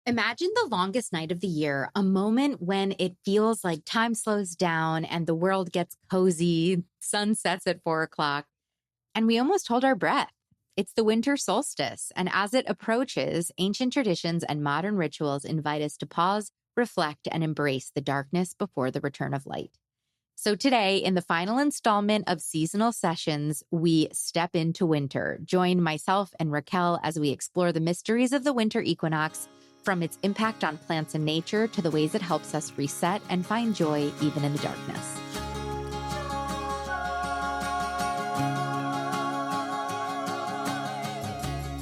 Imagine the longest night of the year, a moment when it feels like time slows down and the world gets cozy, sun sets at 4 o'clock, and we almost hold our breath. It's the winter solstice, and as it approaches, ancient traditions and modern rituals invite us to pause, reflect, and embrace the darkness before the return of light. So today, in the final installment of Seasonal Sessions, we step into winter. Join myself and Rachael as we explore the mysteries of the winter equinox, from its impact on plants and nature to the ways it helps us reset and find joy even in the darkness.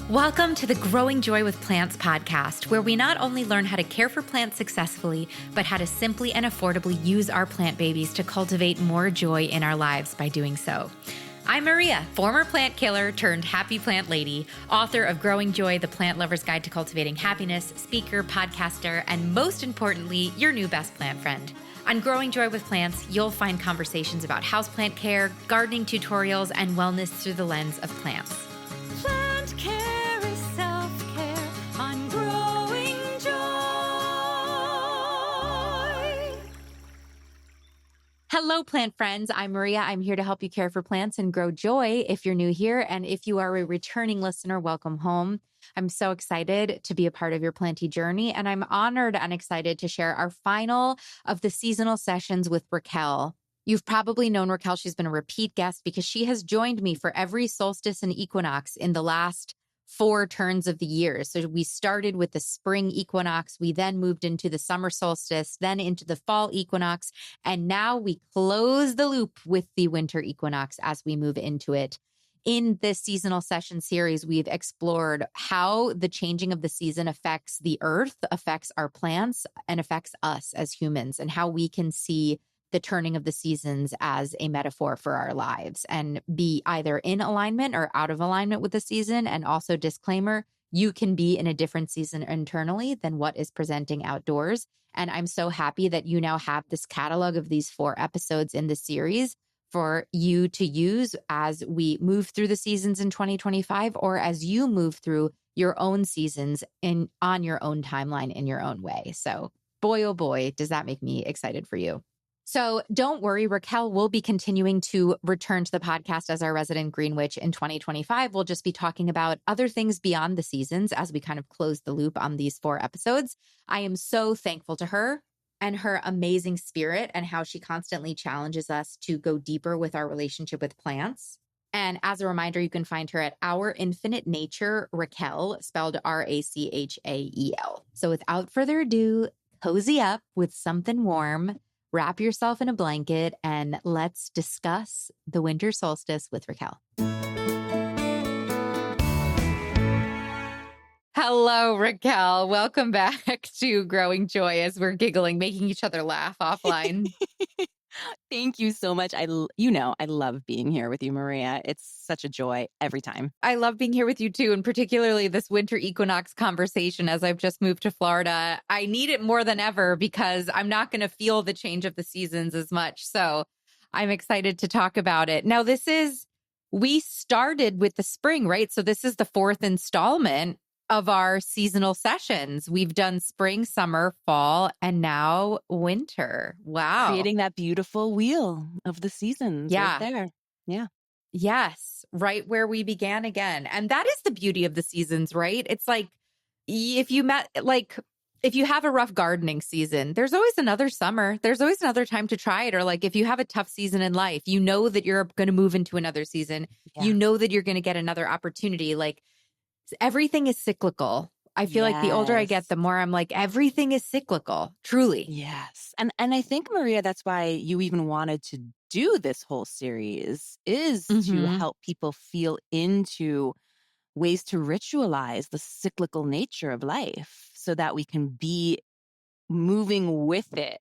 Welcome to the Growing Joy with Plants podcast, where we not only learn how to care for plants successfully, but how to simply and affordably use our plant babies to cultivate more joy in our lives by doing so. I'm Maria, former plant killer turned happy plant lady, author of Growing Joy, the Plant Lover's Guide to Cultivating Happiness, speaker, podcaster, and most importantly, your new best plant friend. On Growing Joy with Plants, you'll find conversations about houseplant care, gardening tutorials, and wellness through the lens of plants. Plant care is self-care on Growing Joy. Hello, plant friends. I'm Maria. I'm here to help you care for plants and grow joy if you're new here. And if you are a returning listener, welcome home. I'm so excited to be a part of your planty journey. And I'm honored and excited to share our final of the seasonal sessions with Rachael. You've probably known Rachael. She's been a repeat guest because she has joined me for every solstice and equinox in the last 4 turns of the year. So we started with the spring equinox. We then moved into the summer solstice, then into the fall equinox. And now we close the loop with the winter equinox as we move into it. In this seasonal session series, we've explored how the changing of the season affects the earth, affects our plants, and affects us as humans, and how we can see the turning of the seasons as a metaphor for our lives and be either in alignment or out of alignment with the season. And also, disclaimer, you can be in a different season internally than what is presenting outdoors. And I'm so happy that you now have this catalog of these 4 episodes in the series for you to use as we move through the seasons in 2025, or as you move through your own seasons on your own timeline in your own way. So boy, oh boy, does that make me excited for you. So don't worry, Rachael will be continuing to return to the podcast as our resident Green Witch in 2025. We'll just be talking about other things beyond the seasons as we kind of close the loop on these 4 episodes. I am so thankful to her and her amazing spirit and how she constantly challenges us to go deeper with our relationship with plants. And as a reminder, you can find her at Our Infinite Nature Rachael, spelled Rachael. So without further ado, cozy up with something warm. Wrap yourself in a blanket and let's discuss the winter solstice with Rachael. Hello, Rachael. Welcome back to Growing Joy as we're giggling, making each other laugh offline. Thank you so much. I love being here with you, Maria. It's such a joy every time. I love being here with you too, and particularly this winter equinox conversation as I've just moved to Florida. I need it more than ever because I'm not going to feel the change of the seasons as much. So I'm excited to talk about it. Now, we started with the spring, right? So this is the 4th installment of our seasonal sessions. We've done spring, summer, fall, and now winter. Wow. Creating that beautiful wheel of the seasons right there. Yeah. Yes. Right where we began again. And that is the beauty of the seasons, right? It's like if you have a rough gardening season, there's always another summer. There's always another time to try it. Or like if you have a tough season in life, you know that you're going to move into another season. Yeah. You know that you're going to get another opportunity. Like everything is cyclical. I feel like the older I get, the more I'm like, everything is cyclical, truly. Yes. And I think, Maria, that's why you even wanted to do this whole series is to help people feel into ways to ritualize the cyclical nature of life so that we can be moving with it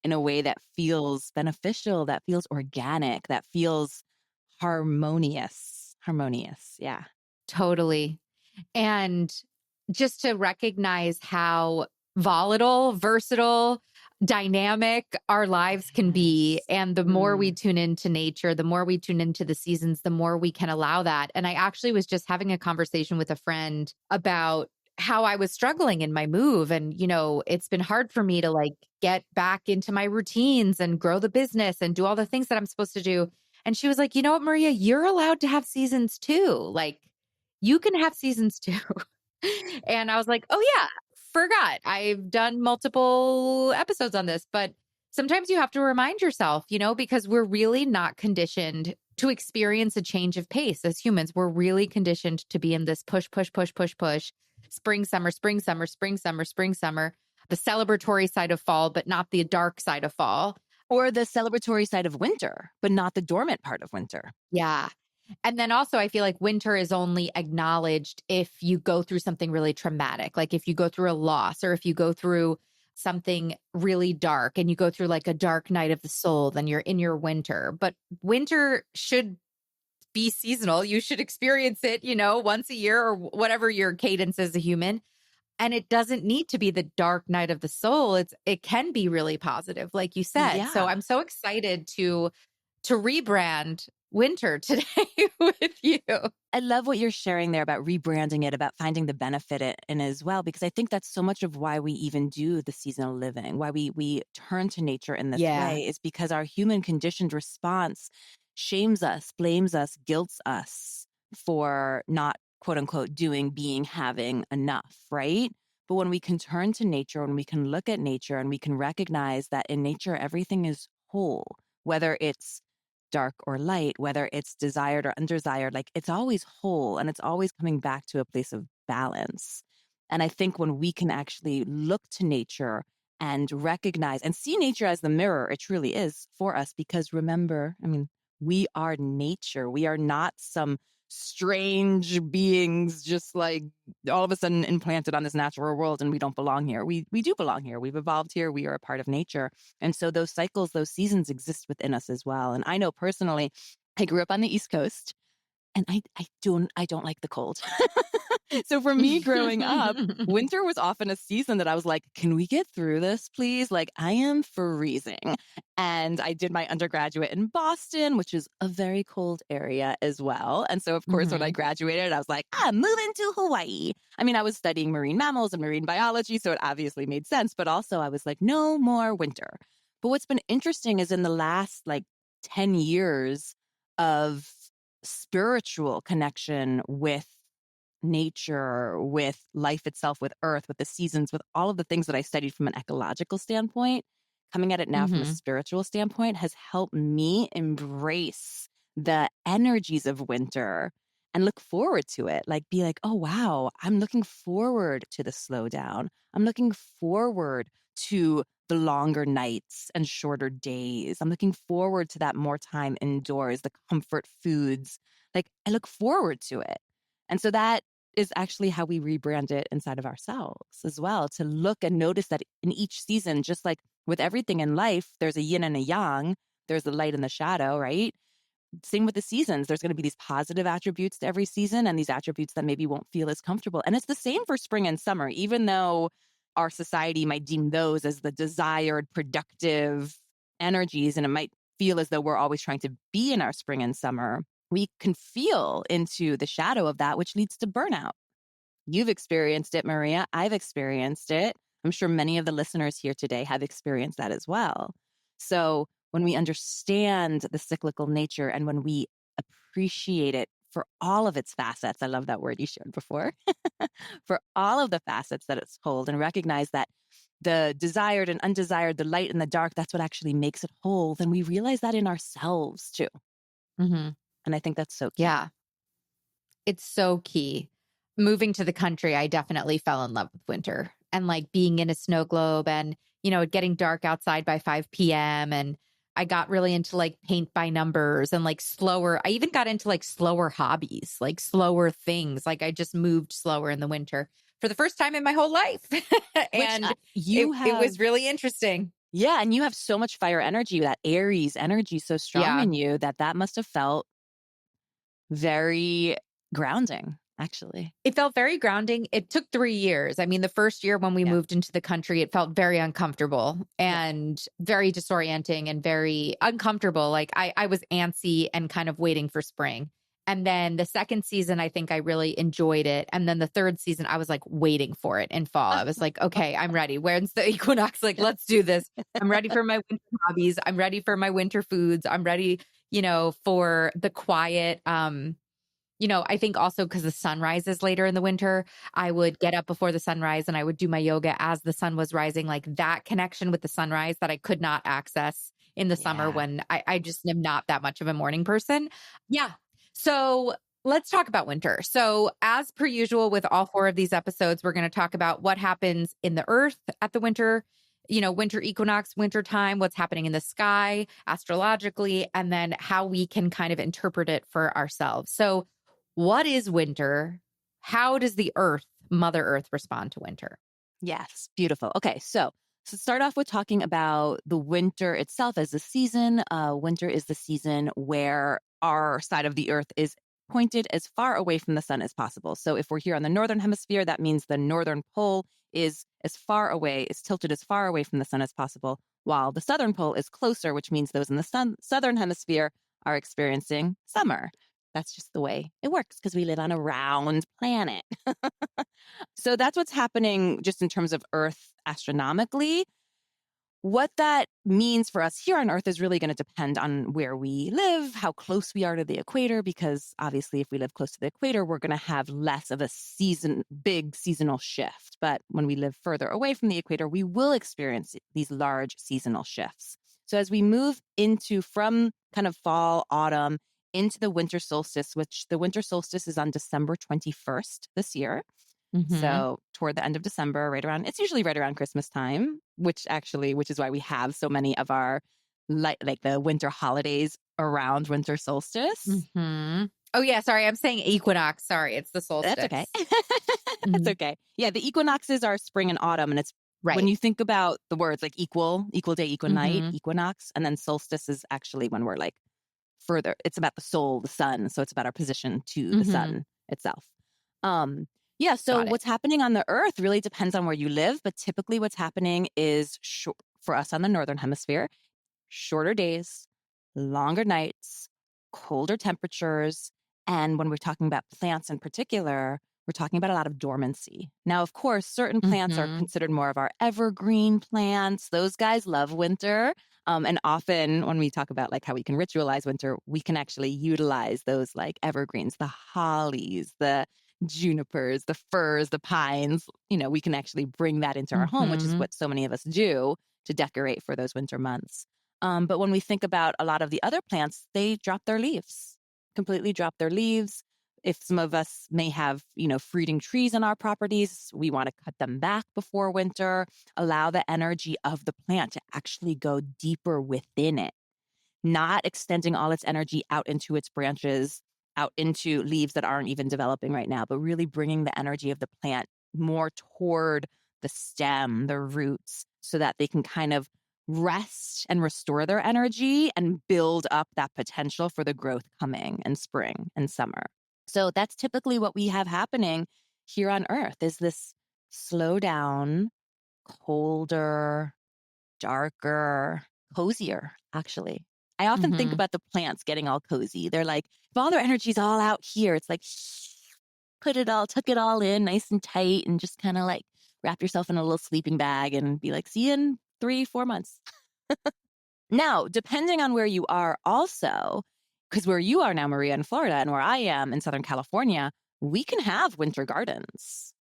in a way that feels beneficial, that feels organic, that feels harmonious. Yeah. Totally. And just to recognize how volatile, versatile, dynamic our lives can be. And the more we tune into nature, the more we tune into the seasons, the more we can allow that. And I actually was just having a conversation with a friend about how I was struggling in my move. And, it's been hard for me to like get back into my routines and grow the business and do all the things that I'm supposed to do. And she was like, you know what, Maria, you're allowed to have seasons too. Like you can have seasons too. And I was like, oh yeah, forgot. I've done multiple episodes on this, but sometimes you have to remind yourself, because we're really not conditioned to experience a change of pace as humans. We're really conditioned to be in this push, push, push, push, push, spring, summer, spring, summer, spring, summer, spring, summer, the celebratory side of fall, but not the dark side of fall. Or the celebratory side of winter, but not the dormant part of winter. Yeah. And then also, I feel like winter is only acknowledged if you go through something really traumatic, like if you go through a loss or if you go through something really dark and you go through like a dark night of the soul, then you're in your winter. But winter should be seasonal. You should experience it, once a year or whatever your cadence as a human. And it doesn't need to be the dark night of the soul. It can be really positive, like you said. Yeah. So I'm so excited to rebrand winter today with you. I love what you're sharing there about rebranding it, about finding the benefit in it as well, because I think that's so much of why we even do the seasonal living, why we turn to nature in this way, is because our human conditioned response shames us, blames us, guilts us for not, quote unquote, doing, being, having enough, right? But when we can turn to nature, when we can look at nature and we can recognize that in nature, everything is whole, whether it's dark or light, whether it's desired or undesired, like it's always whole and it's always coming back to a place of balance. And I think when we can actually look to nature and recognize and see nature as the mirror it truly is for us, because remember, we are nature. We are not some strange beings just like all of a sudden implanted on this natural world and we don't belong here. We do belong here. We've evolved here. We are a part of nature. And so those cycles, those seasons exist within us as well. And I know personally, I grew up on the East Coast and I don't like the cold. So for me growing up, winter was often a season that I was like, can we get through this, please? Like I am freezing. And I did my undergraduate in Boston, which is a very cold area as well. And so of course, when I graduated, I was like, I'm moving to Hawaii. I was studying marine mammals and marine biology, so it obviously made sense. But also I was like, no more winter. But what's been interesting is in the last 10 years of spiritual connection with nature, with life itself, with earth, with the seasons, with all of the things that I studied from an ecological standpoint, coming at it now from a spiritual standpoint has helped me embrace the energies of winter and look forward to it. Like be like, oh, wow, I'm looking forward to the slowdown. I'm looking forward to the longer nights and shorter days. I'm looking forward to that more time indoors, the comfort foods. Like I look forward to it. And so that is actually how we rebrand it inside of ourselves as well, to look and notice that in each season, just like with everything in life, there's a yin and a yang, there's the light and the shadow, right? Same with the seasons. There's going to be these positive attributes to every season and these attributes that maybe won't feel as comfortable. And it's the same for spring and summer, even though our society might deem those as the desired productive energies, and it might feel as though we're always trying to be in our spring and summer. We can feel into the shadow of that, which leads to burnout. You've experienced it, Maria. I've experienced it. I'm sure many of the listeners here today have experienced that as well. So when we understand the cyclical nature and when we appreciate it for all of its facets, I love that word you shared before, for all of the facets that it's hold, and recognize that the desired and undesired, the light and the dark, that's what actually makes it whole, then we realize that in ourselves too. And I think that's so key. Yeah. It's so key. Moving to the country, I definitely fell in love with winter and being in a snow globe and, getting dark outside by 5 p.m. And I got really into paint by numbers and slower. I even got into slower hobbies, slower things. I just moved slower in the winter for the first time in my whole life. And it was really interesting. Yeah. And you have so much fire energy, that Aries energy so strong in you that must have felt very grounding, actually. It felt very grounding. It took 3 years. The first year when we moved into the country, it felt very uncomfortable and very disorienting and very uncomfortable. I was antsy and kind of waiting for spring. And then the second season, I think I really enjoyed it. And then the third season, I was like waiting for it in fall. I was like, okay, I'm ready. When's the equinox? Like, let's do this. I'm ready for my winter hobbies. I'm ready for my winter foods. I'm ready, for the quiet. I think also because the sun rises later in the winter, I would get up before the sunrise and I would do my yoga as the sun was rising, like that connection with the sunrise that I could not access in the summer when I just am not that much of a morning person. Yeah. So let's talk about winter. So, as per usual, with all 4 of these episodes, we're going to talk about what happens in the earth at the winter equinox, winter time, what's happening in the sky astrologically, and then how we can kind of interpret it for ourselves. So, what is winter? How does the earth, Mother Earth, respond to winter? Yes, beautiful. Okay, so start off with talking about the winter itself as a season. Winter is the season where our side of the earth is pointed as far away from the sun as possible. So if we're here on the northern hemisphere, that means the northern pole is as far away, is tilted as far away from the sun as possible, while the southern pole is closer, which means those in the southern hemisphere are experiencing summer. That's just the way it works because we live on a round planet. So that's what's happening just in terms of Earth astronomically. What that means for us here on Earth is really going to depend on where we live, how close we are to the equator, because obviously if we live close to the equator, we're going to have less of a big seasonal shift. But when we live further away from the equator, we will experience these large seasonal shifts. So as we move from kind of fall, autumn, into the winter solstice, which the winter solstice is on December 21st this year. So toward the end of December, it's usually right around Christmas time, which is why we have so many of our like the winter holidays around winter solstice. Oh yeah, sorry, I'm saying equinox. Sorry, it's the solstice. That's okay. That's okay. Yeah, the equinoxes are spring and autumn, and it's when you think about the words like equal day, equal night, equinox, and then solstice is actually when we're like further. It's about the soul, the sun, so it's about our position to the sun itself. Yeah, so what's happening on the earth really depends on where you live, but typically what's happening is for us on the northern hemisphere, shorter days, longer nights, colder temperatures, and when we're talking about plants in particular, we're talking about a lot of dormancy. Now, of course, certain plants are considered more of our evergreen plants. Those guys love winter. And often when we talk about like how we can ritualize winter, we can actually utilize those like evergreens, the hollies, the junipers, the firs, the pines. We can actually bring that into our home, which is what so many of us do to decorate for those winter months. But when we think about a lot of the other plants, they drop their leaves, completely drop their leaves. If some of us may have, fruiting trees on our properties, we want to cut them back before winter, allow the energy of the plant to actually go deeper within it, not extending all its energy out into its branches, out into leaves that aren't even developing right now, but really bringing the energy of the plant more toward the stem, the roots, so that they can kind of rest and restore their energy and build up that potential for the growth coming in spring and summer. So that's typically what we have happening here on Earth is this slow down, colder, darker, cozier, actually. I often think about the plants getting all cozy. They're like, if all their energy's all out here, it's like, tuck it all in nice and tight and just kind of like wrap yourself in a little sleeping bag and be like, see you in 3-4 months. Now, depending on where you are also, because where you are now, Maria, in Florida, and where I am in Southern California, we can have winter gardens.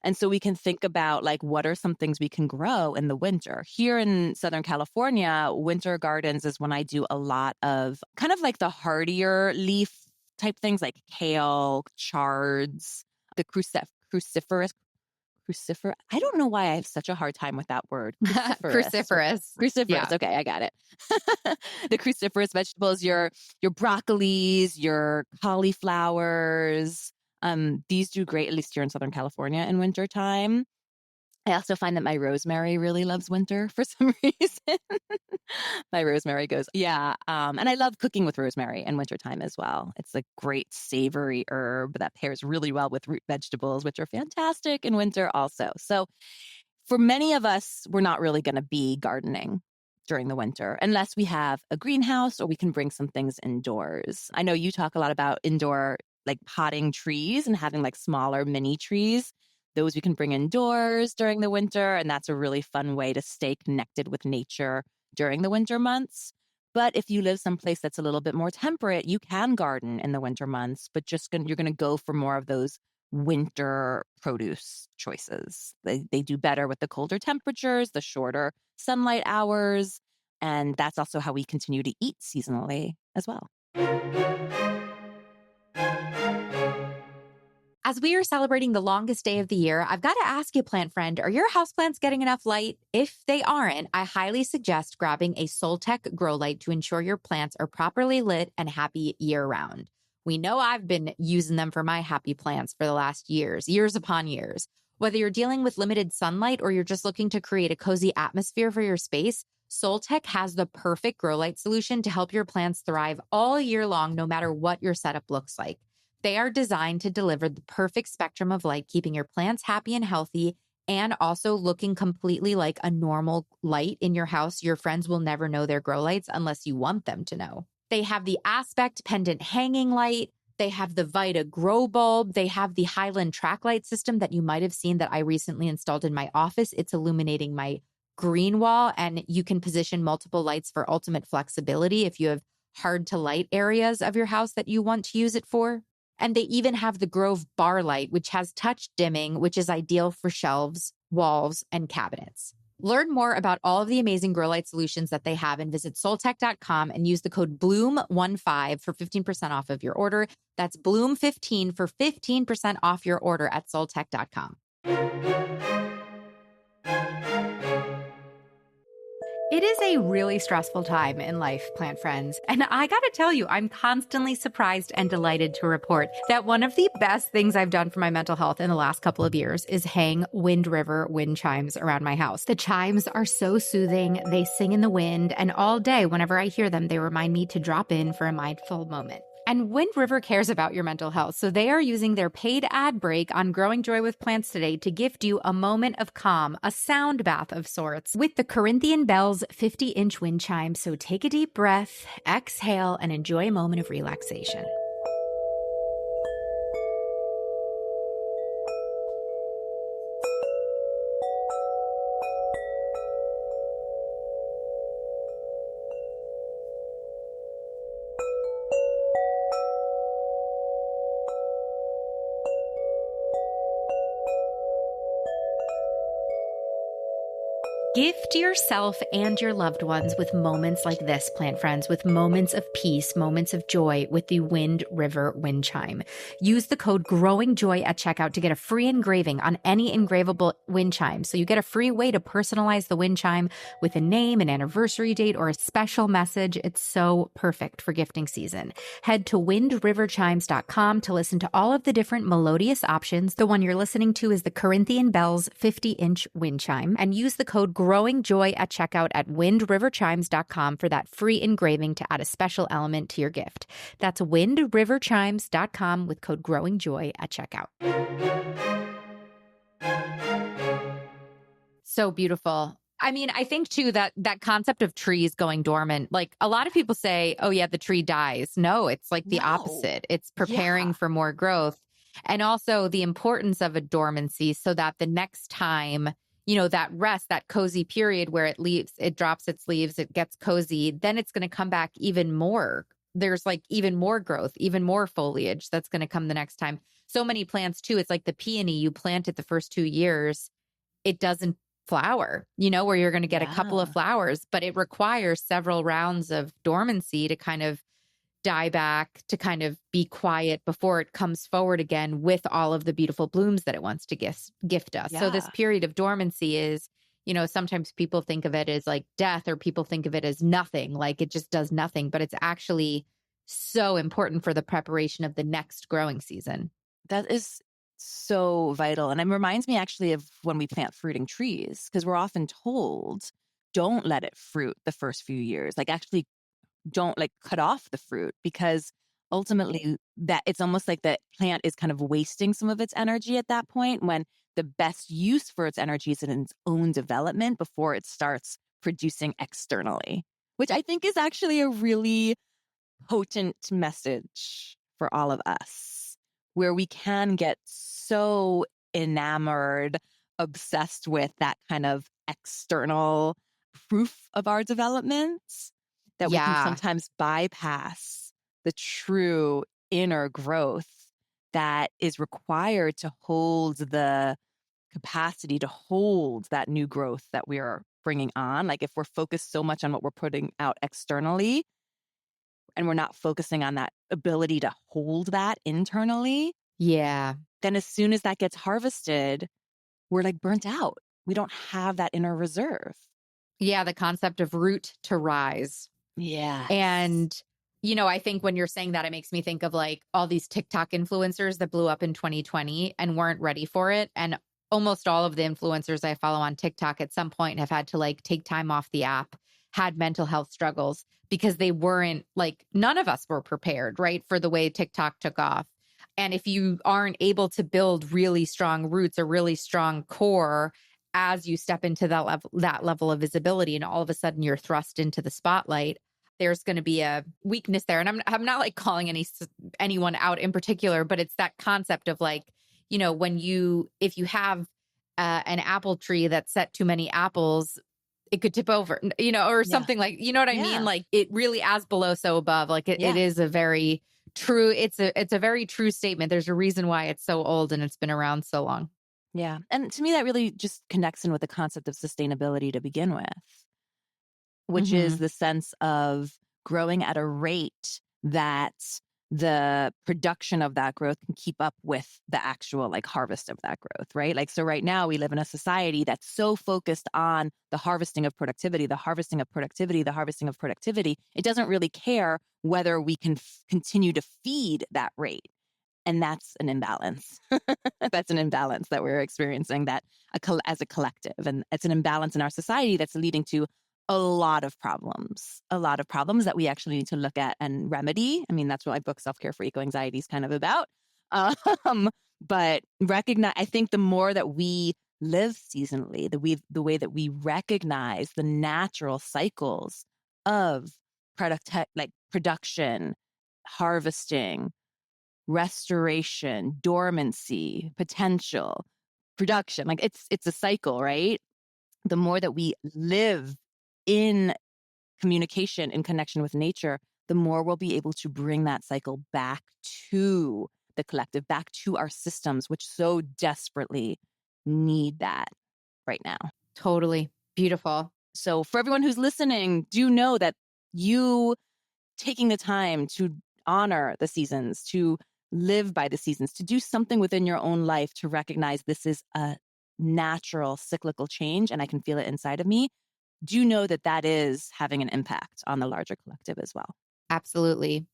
And so we can think about like, what are some things we can grow in the winter? Here in Southern California, winter gardens is when I do a lot of kind of like the hardier leaf type things like kale, chards, the cruciferous. I don't know why I have such a hard time with that word. Cruciferous. Yeah. Okay, I got it. The cruciferous vegetables, your broccolis, your cauliflowers. These do great, at least here in Southern California in wintertime. I also find that my rosemary really loves winter for some reason. My rosemary goes, yeah. And I love cooking with rosemary in wintertime as well. It's a great savory herb that pairs really well with root vegetables, which are fantastic in winter also. So for many of us, we're not really going to be gardening during the winter, unless we have a greenhouse or we can bring some things indoors. I know you talk a lot about indoor, like potting trees and having like smaller mini trees. Those we can bring indoors during the winter. And that's a really fun way to stay connected with nature during the winter months. But if you live someplace that's a little bit more temperate, you can garden in the winter months, but you're going to go for more of those winter produce choices. They do better with the colder temperatures, the shorter sunlight hours, and that's also how we continue to eat seasonally as well. As we are celebrating the longest day of the year, I've got to ask you, plant friend, are your houseplants getting enough light? If they aren't, I highly suggest grabbing a Soltech Grow Light to ensure your plants are properly lit and happy year-round. We know I've been using them for my happy plants for the last years upon years. Whether you're dealing with limited sunlight or you're just looking to create a cozy atmosphere for your space, Soltech has the perfect grow light solution to help your plants thrive all year long, no matter what your setup looks like. They are designed to deliver the perfect spectrum of light, keeping your plants happy and healthy, and also looking completely like a normal light in your house. Your friends will never know they're grow lights unless you want them to know. They have the aspect pendant hanging light. They have the Vita grow bulb. They have the Highland track light system that you might have seen that I recently installed in my office. It's illuminating my green wall, and you can position multiple lights for ultimate flexibility if you have hard to light areas of your house that you want to use it for. And they even have the Grove bar light, which has touch dimming, which is ideal for shelves, walls, and cabinets. Learn more about all of the amazing grow light solutions that they have and visit soltech.com and use the code BLOOM15 for 15% off of your order. That's BLOOM15 for 15% off your order at soltech.com. It is a really stressful time in life, plant friends. And I gotta tell you, I'm constantly surprised and delighted to report that one of the best things I've done for my mental health in the last couple of years is hang Wind River wind chimes around my house. The chimes are so soothing. They sing in the wind, and all day, whenever I hear them, they remind me to drop in for a mindful moment. And Wind River cares about your mental health, so they are using their paid ad break on Growing Joy with Plants today to gift you a moment of calm, a sound bath of sorts, with the Corinthian Bells 50-inch wind chime. So take a deep breath, exhale, and enjoy a moment of relaxation. Gift yourself and your loved ones with moments like this, plant friends, with moments of peace, moments of joy with the Wind River wind chime. Use the code GROWINGJOY at checkout to get a free engraving on any engravable wind chime. So you get a free way to personalize the wind chime with a name, an anniversary date, or a special message. It's so perfect for gifting season. Head to windriverchimes.com to listen to all of the different melodious options. The one you're listening to is the Corinthian Bells 50-inch wind chime, and use the code Growing Joy at checkout at windriverchimes.com for that free engraving to add a special element to your gift. That's windriverchimes.com with code Growing Joy at checkout. So beautiful. I mean, I think too that concept of trees going dormant, like a lot of people say, oh yeah, the tree dies. No, it's like the opposite. It's preparing for more growth. And also the importance of a dormancy so that the next time, you know, that rest, that cozy period where it drops its leaves, it gets cozy, then it's going to come back even more. There's like even more growth, even more foliage that's going to come the next time. So many plants too. It's like the peony, you plant it the first 2 years, it doesn't flower, you know, where you're going to get a couple of flowers, but it requires several rounds of dormancy to kind of die back, to kind of be quiet before it comes forward again with all of the beautiful blooms that it wants to gift us. So this period of dormancy is, you know, sometimes people think of it as like death, or people think of it as nothing, like it just does nothing, but it's actually so important for the preparation of the next growing season. That is so vital. And it reminds me actually of when we plant fruiting trees, because we're often told, don't let it fruit the first few years. Like actually don't like cut off the fruit, because ultimately that it's almost like the plant is kind of wasting some of its energy at that point, when the best use for its energy is in its own development before it starts producing externally, which I think is actually a really potent message for all of us, where we can get so enamored, obsessed with that kind of external proof of our developments that we can Yeah. sometimes bypass the true inner growth that is required to hold the capacity to hold that new growth that we are bringing on. Like if we're focused so much on what we're putting out externally and we're not focusing on that ability to hold that internally, Yeah. then as soon as that gets harvested, we're like burnt out. We don't have that inner reserve. Yeah. The concept of root to rise. Yes. And, I think when you're saying that, it makes me think of like all these TikTok influencers that blew up in 2020 and weren't ready for it. And almost all of the influencers I follow on TikTok at some point have had to like take time off the app, had mental health struggles because they weren't like, none of us were prepared, right, for the way TikTok took off. And if you aren't able to build really strong roots, a really strong core, as you step into that level of visibility, and all of a sudden you're thrust into the spotlight, there's going to be a weakness there. And I'm not like calling anyone out in particular, but it's that concept of like, if you have an apple tree that set too many apples, it could tip over, or Yeah. something like, you know what I mean? Yeah. Like it really, as below, so above. Like it Yeah. is a very true, it's a very true statement. There's a reason why it's so old and it's been around so long. Yeah. And to me, that really just connects in with the concept of sustainability to begin with, which is Hmm. the sense of growing at a rate that the production of that growth can keep up with the actual like harvest of that growth, right? Like, so right now we live in a society that's so focused on the harvesting of productivity, the harvesting of productivity, the harvesting of productivity. It doesn't really care whether we can continue to feed that rate. And that's an imbalance. That's an imbalance that we're experiencing as a collective. And it's an imbalance in our society that's leading to a lot of problems that we actually need to look at and remedy. I mean, that's what my book, Self-Care for Eco-Anxiety, is kind of about. Um, but I think the more that we live seasonally, the way that we recognize the natural cycles of production, harvesting, restoration, dormancy, potential, production. Like it's a cycle, right? The more that we live in communication, in connection with nature, the more we'll be able to bring that cycle back to the collective, back to our systems, which so desperately need that right now. Totally. Beautiful. So for everyone who's listening, do know that you taking the time to honor the seasons, to live by the seasons, to do something within your own life to recognize this is a natural cyclical change and I can feel it inside of me, do know that that is having an impact on the larger collective as well. Absolutely.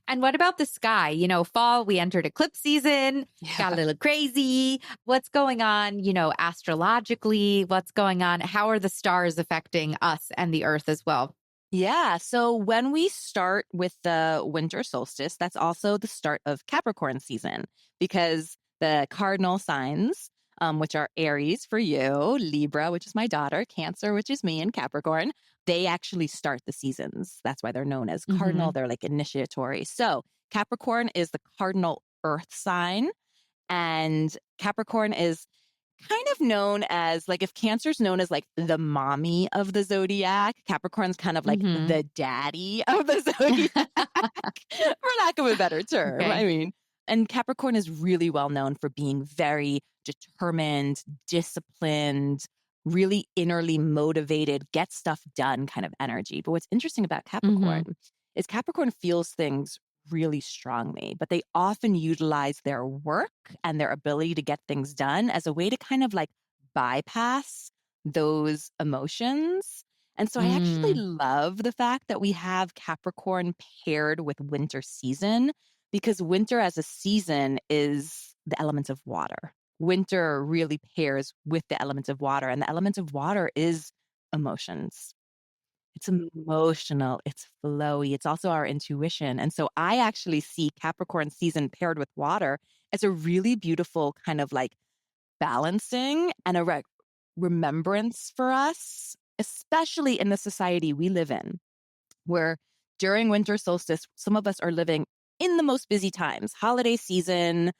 And what about the sky? Fall, we entered eclipse season, got a little crazy. What's going on, astrologically? What's going on? How are the stars affecting us and the earth as well? Yeah. So when we start with the winter solstice, that's also the start of Capricorn season because the cardinal signs, which are Aries for you, Libra, which is my daughter, Cancer, which is me, and Capricorn, they actually start the seasons. That's why they're known as cardinal. Hmm. They're like initiatory. So Capricorn is the cardinal earth sign. And Capricorn is kind of known as like if Cancer's known as like the mommy of the zodiac, Capricorn's kind of like Hmm. the daddy of the zodiac, for lack of a better term. Okay. I mean, and Capricorn is really well known for being very determined, disciplined, really innerly motivated, get stuff done kind of energy. But what's interesting about Hmm. Capricorn is Capricorn feels things really strongly, but they often utilize their work and their ability to get things done as a way to kind of like bypass those emotions. And so I actually Mm. love the fact that we have Capricorn paired with winter season because winter as a season is the element of water. Winter really pairs with the element of water, and the element of water is emotions. It's emotional, it's flowy, it's also our intuition, and so I actually see Capricorn season paired with water as a really beautiful kind of, like, balancing and a remembrance for us especially in the society we live in, where during winter solstice, some of us are living in the most busy times, holiday season,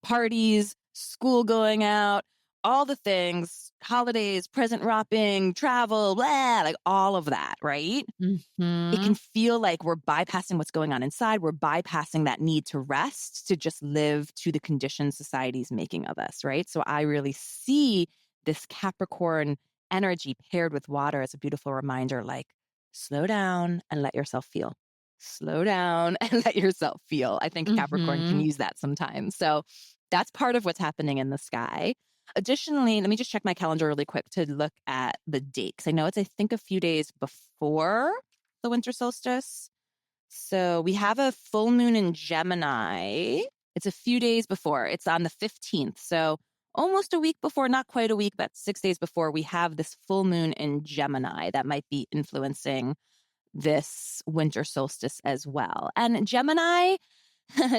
parties, school going out, all the things, holidays, present wrapping, travel, blah, like all of that, right? It can feel like we're bypassing what's going on inside. We're bypassing that need to rest to just live to the conditions society's making of us, right? So I really see this Capricorn energy paired with water as a beautiful reminder, like slow down and let yourself feel. Slow down and let yourself feel. I think Capricorn can use that sometimes. So that's part of what's happening in the sky. Additionally, let me just check my calendar really quick to look at the date, because I know it's, I think, a few days before the winter solstice. So we have a full moon in Gemini. It's a few days before. It's on the 15th. So almost a week before, not quite a week, but 6 days before, we have this full moon in Gemini that might be influencing this winter solstice as well. And Gemini,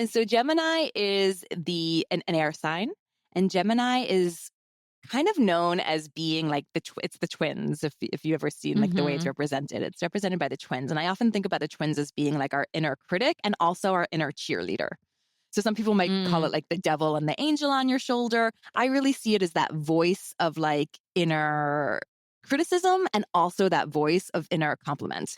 so Gemini is an air sign, and Gemini is kind of known as being like it's the twins. If you ever seen like the way it's represented by the twins. And I often think about the twins as being like our inner critic and also our inner cheerleader. So some people might call it like the devil and the angel on your shoulder. I really see it as that voice of like inner criticism and also that voice of inner compliment.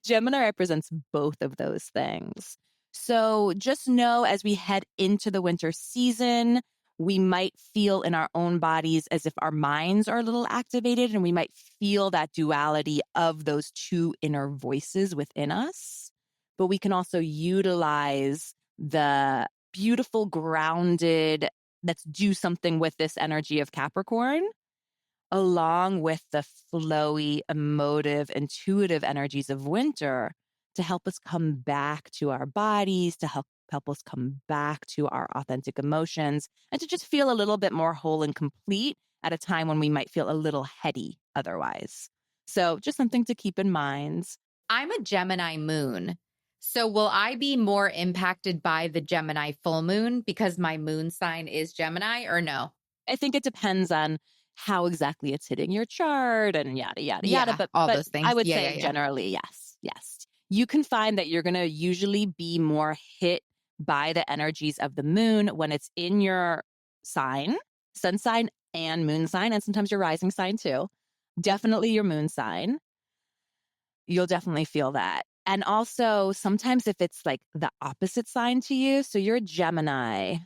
Gemini represents both of those things. So just know, as we head into the winter season, we might feel in our own bodies as if our minds are a little activated, and we might feel that duality of those two inner voices within us. But we can also utilize the beautiful, grounded, let's do something with this energy of Capricorn, along with the flowy, emotive, intuitive energies of winter to help us come back to our bodies, to help us come back to our authentic emotions, and to just feel a little bit more whole and complete at a time when we might feel a little heady otherwise. So just something to keep in mind. I'm a Gemini moon. So will I be more impacted by the Gemini full moon because my moon sign is Gemini, or no? I think it depends on how exactly it's hitting your chart and yada, yada, Yeah, yada. all But those things. I would Yeah, say yeah, yeah. generally, yes, yes. You can find that you're going to usually be more hit by the energies of the moon when it's in your sign, sun sign and moon sign, and sometimes your rising sign too. Definitely your moon sign. You'll definitely feel that. And also sometimes if it's like the opposite sign to you, so you're a Gemini,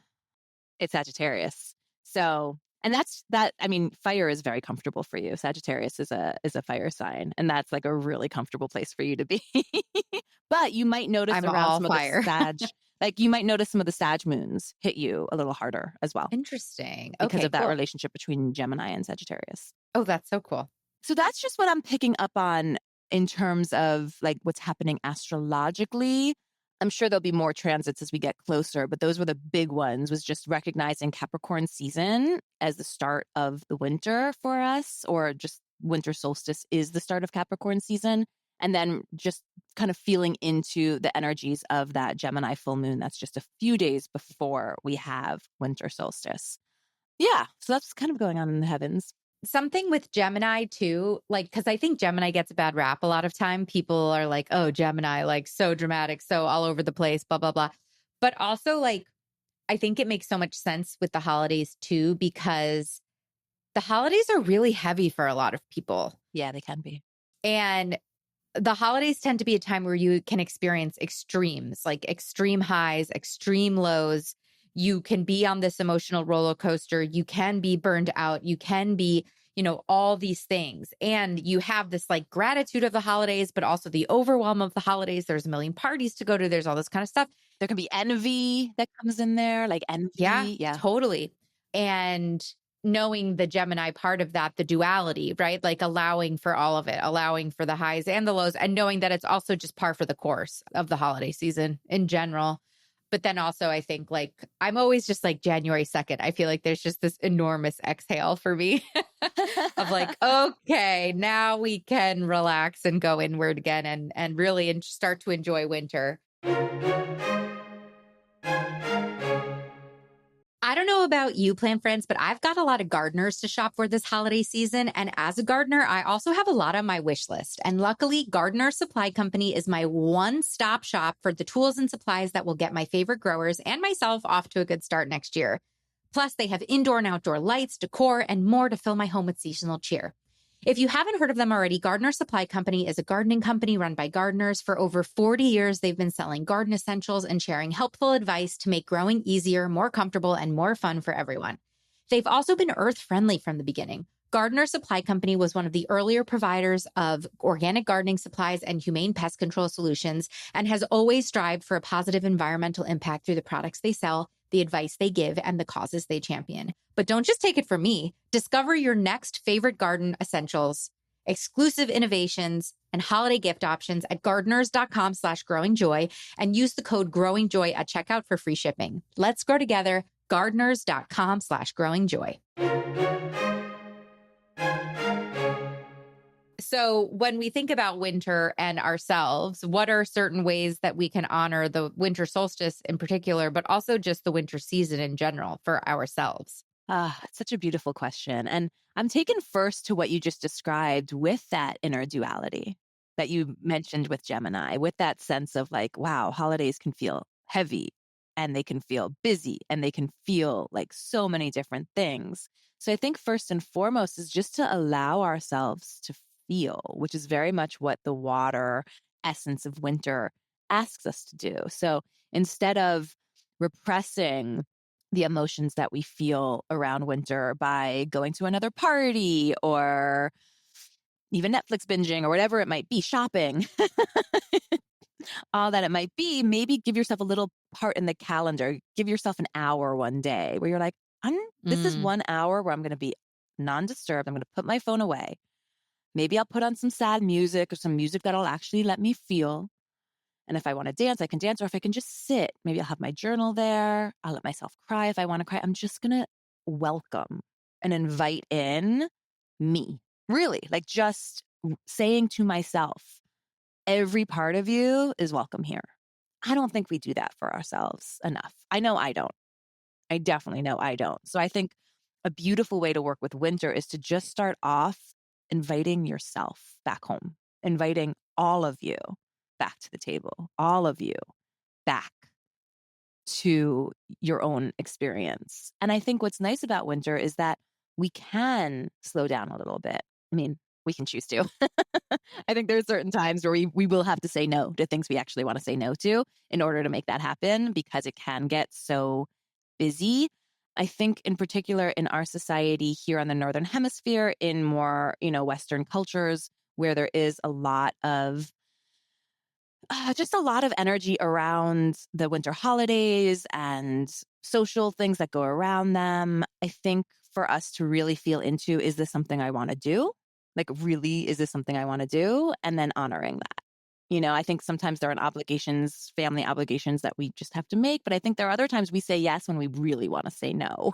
it's Sagittarius. So, and that's that. I mean, fire is very comfortable for you. Sagittarius is a fire sign, and that's like a really comfortable place for you to be. But you might notice I'm around all some of the fire. like you might notice some of the Sag moons hit you a little harder as well Interesting. because Okay, of that cool. relationship between Gemini and Sagittarius. Oh, that's so cool. So that's just what I'm picking up on in terms of like what's happening astrologically. I'm sure there'll be more transits as we get closer, but those were the big ones, was just recognizing Capricorn season as the start of the winter for us, or just winter solstice is the start of Capricorn season. And then just kind of feeling into the energies of that Gemini full moon. That's just a few days before we have winter solstice. Yeah. So that's kind of going on in the heavens. Something with Gemini too, like, because I think Gemini gets a bad rap a lot of time. People are like, oh, Gemini, like so dramatic, so all over the place, blah, blah, blah. But also, like, I think it makes so much sense with the holidays too, because the holidays are really heavy for a lot of people. Yeah, they can be. And the holidays tend to be a time where you can experience extremes, like extreme highs, extreme lows. You can be on this emotional roller coaster. You can be burned out. You can be, all these things. And you have this like gratitude of the holidays, but also the overwhelm of the holidays. There's a million parties to go to. There's all this kind of stuff. There can be envy that comes in there, like envy. Yeah, totally. And knowing the Gemini part of that, the duality, right? Like allowing for all of it, allowing for the highs and the lows, and knowing that it's also just par for the course of the holiday season in general. But then also, I think like I'm always just like January 2nd. I feel like there's just this enormous exhale for me of like, okay, now we can relax and go inward again and really start to enjoy winter. I don't know about you, plant friends, but I've got a lot of gardeners to shop for this holiday season. And as a gardener, I also have a lot on my wish list. And luckily, Gardener Supply Company is my one-stop shop for the tools and supplies that will get my favorite growers and myself off to a good start next year. Plus, they have indoor and outdoor lights, decor, and more to fill my home with seasonal cheer. If you haven't heard of them already, Gardener Supply Company is a gardening company run by gardeners. For over 40 years, they've been selling garden essentials and sharing helpful advice to make growing easier, more comfortable, and more fun for everyone. They've also been earth-friendly from the beginning. Gardener Supply Company was one of the earlier providers of organic gardening supplies and humane pest control solutions, and has always strived for a positive environmental impact through the products they sell, the advice they give, and the causes they champion. But don't just take it from me. Discover your next favorite garden essentials, exclusive innovations, and holiday gift options at gardeners.com/growingjoy and use the code growingjoy at checkout for free shipping. Let's grow together. Gardeners.com/growingjoy. So when we think about winter and ourselves, what are certain ways that we can honor the winter solstice in particular, but also just the winter season in general for ourselves? It's such a beautiful question. And I'm taken first to what you just described with that inner duality that you mentioned with Gemini, with that sense of like, wow, holidays can feel heavy and they can feel busy and they can feel like so many different things. So I think first and foremost is just to allow ourselves to feel, which is very much what the water essence of winter asks us to do. So instead of repressing the emotions that we feel around winter by going to another party or even Netflix binging or whatever it might be, shopping, all that it might be, maybe give yourself a little part in the calendar. Give yourself an hour one day where you're like, this is 1 hour where I'm going to be non-disturbed. I'm going to put my phone away. Maybe I'll put on some sad music or some music that'll actually let me feel. And if I want to dance, I can dance. Or if I can just sit, maybe I'll have my journal there. I'll let myself cry if I want to cry. I'm just going to welcome and invite in me. Really, like just saying to myself, every part of you is welcome here. I don't think we do that for ourselves enough. I know I don't. I definitely know I don't. So I think a beautiful way to work with winter is to just start off inviting yourself back home, inviting all of you back to the table, all of you back to your own experience. And I think what's nice about winter is that we can slow down a little bit. I mean, we can choose to. I think there's certain times where we will have to say no to things we actually want to say no to in order to make that happen because it can get so busy. I think in particular in our society here on the Northern Hemisphere, in more, Western cultures where there is a lot of just a lot of energy around the winter holidays and social things that go around them. I think for us to really feel into, is this something I want to do? Like, really, is this something I want to do? And then honoring that. I think sometimes there are obligations, family obligations that we just have to make. But I think there are other times we say yes when we really want to say no.